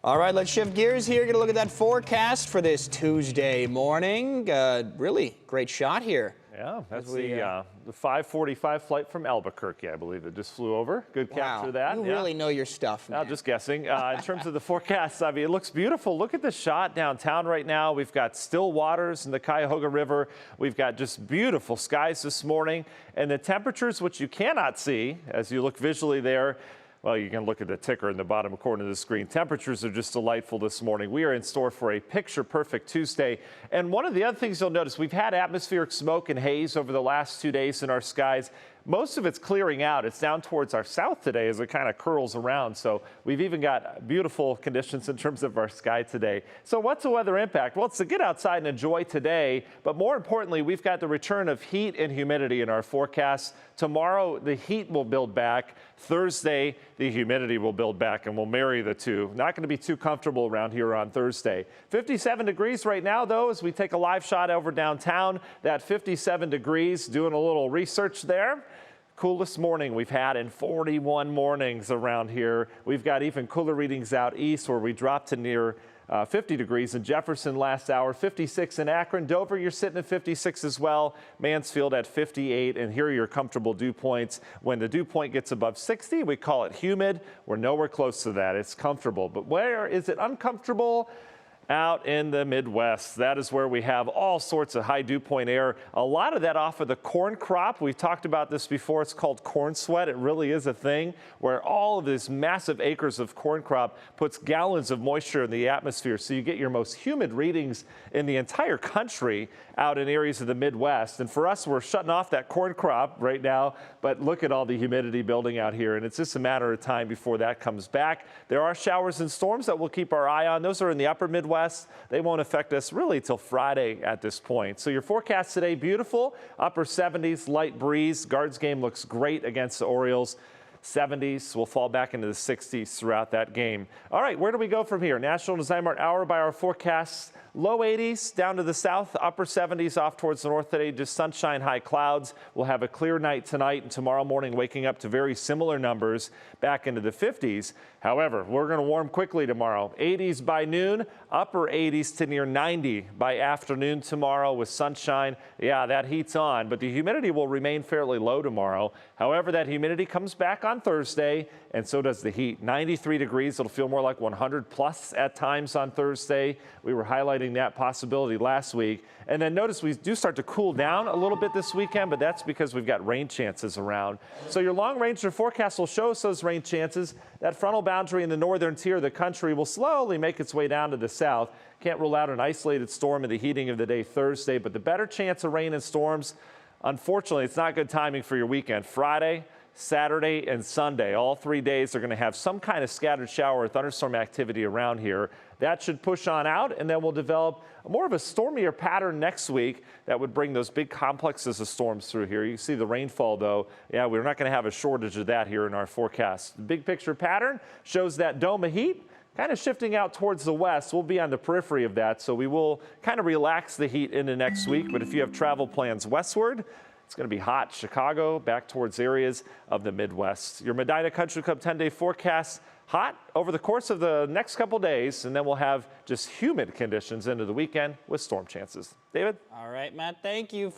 All right, let's shift gears here. Get a look at that forecast for this Tuesday morning. Really great shot here. Yeah, that's the 5:45 flight from Albuquerque, I believe, that just flew over. Good capture that. You really know your stuff, man. No, just guessing. In terms of the forecast, I mean, it looks beautiful. Look at the shot downtown right now. We've got still waters in the Cuyahoga River. We've got just beautiful skies this morning. And the temperatures, which you cannot see as you look visually there, well, you can look at the ticker in the bottom corner of the screen. Temperatures are just delightful this morning. We are in store for a picture-perfect Tuesday. And one of the other things you'll notice, we've had atmospheric smoke and haze over the last 2 days in our skies. Most of it's clearing out. It's down towards our south today as it kind of curls around. So we've even got beautiful conditions in terms of our sky today. So what's the weather impact? Well, it's to get outside and enjoy today. But more importantly, we've got the return of heat and humidity in our forecast. Tomorrow, the heat will build back. Thursday, the humidity will build back, and we'll marry the two. Not going to be too comfortable around here on Thursday. 57 degrees right now, though, as we take a live shot over downtown. That 57 degrees, doing a little research there. Coolest morning we've had in 41 mornings around here. We've got even cooler readings out east where we dropped to near 50 degrees in Jefferson last hour, 56 in Akron. Dover, you're sitting at 56 as well. Mansfield at 58, and here are your comfortable dew points. When the dew point gets above 60, we call it humid. We're nowhere close to that. It's comfortable. But where is it uncomfortable? Out in the Midwest. That is where we have all sorts of high dew point air. A lot of that off of the corn crop. We've talked about this before. It's called corn sweat. It really is a thing where all of this massive acres of corn crop puts gallons of moisture in the atmosphere. So you get your most humid readings in the entire country out in areas of the Midwest. And for us, we're shutting off that corn crop right now. But look at all the humidity building out here. And it's just a matter of time before that comes back. There are showers and storms that we'll keep our eye on. Those are in the upper Midwest. They won't affect us really till Friday at this point. So your forecast today, beautiful, upper 70s, light breeze. Guards game looks great against the Orioles. 70s will fall back into the 60s throughout that game. All right, where do we go from here? National Design Mart hour by our forecasts. Low 80s down to the south, upper 70s off towards the north today, just sunshine, high clouds. We'll have a clear night tonight and tomorrow morning waking up to very similar numbers back into the 50s. However, we're going to warm quickly tomorrow. 80s by noon, upper 80s to near 90 by afternoon tomorrow with sunshine. Yeah, that heat's on, but the humidity will remain fairly low tomorrow. However, that humidity comes back on Thursday, and so does the heat. 93 degrees. It'll feel more like 100 plus at times on Thursday. We were highlighting that possibility last week. And then notice we do start to cool down a little bit this weekend, but that's because we've got rain chances around. So your long range forecast will show us those rain chances. That frontal boundary in the northern tier of the country will slowly make its way down to the south. Can't rule out an isolated storm in the heating of the day Thursday, but the better chance of rain and storms, unfortunately, it's not good timing for your weekend. Friday, Saturday, and Sunday, all 3 days are going to have some kind of scattered shower or thunderstorm activity around here. That should push on out, and then we'll develop more of a stormier pattern next week that would bring those big complexes of storms through here. You see the rainfall, though. Yeah, we're not going to have a shortage of that here in our forecast. The big picture pattern shows that dome of heat kind of shifting out towards the west. We'll be on the periphery of that, so we will kind of relax the heat into next week. But if you have travel plans westward, it's going to be hot. Chicago, back towards areas of the Midwest. Your Medina Country Club 10-day forecast, hot over the course of the next couple days, and then we'll have just humid conditions into the weekend with storm chances. David? All right, Matt, thank you.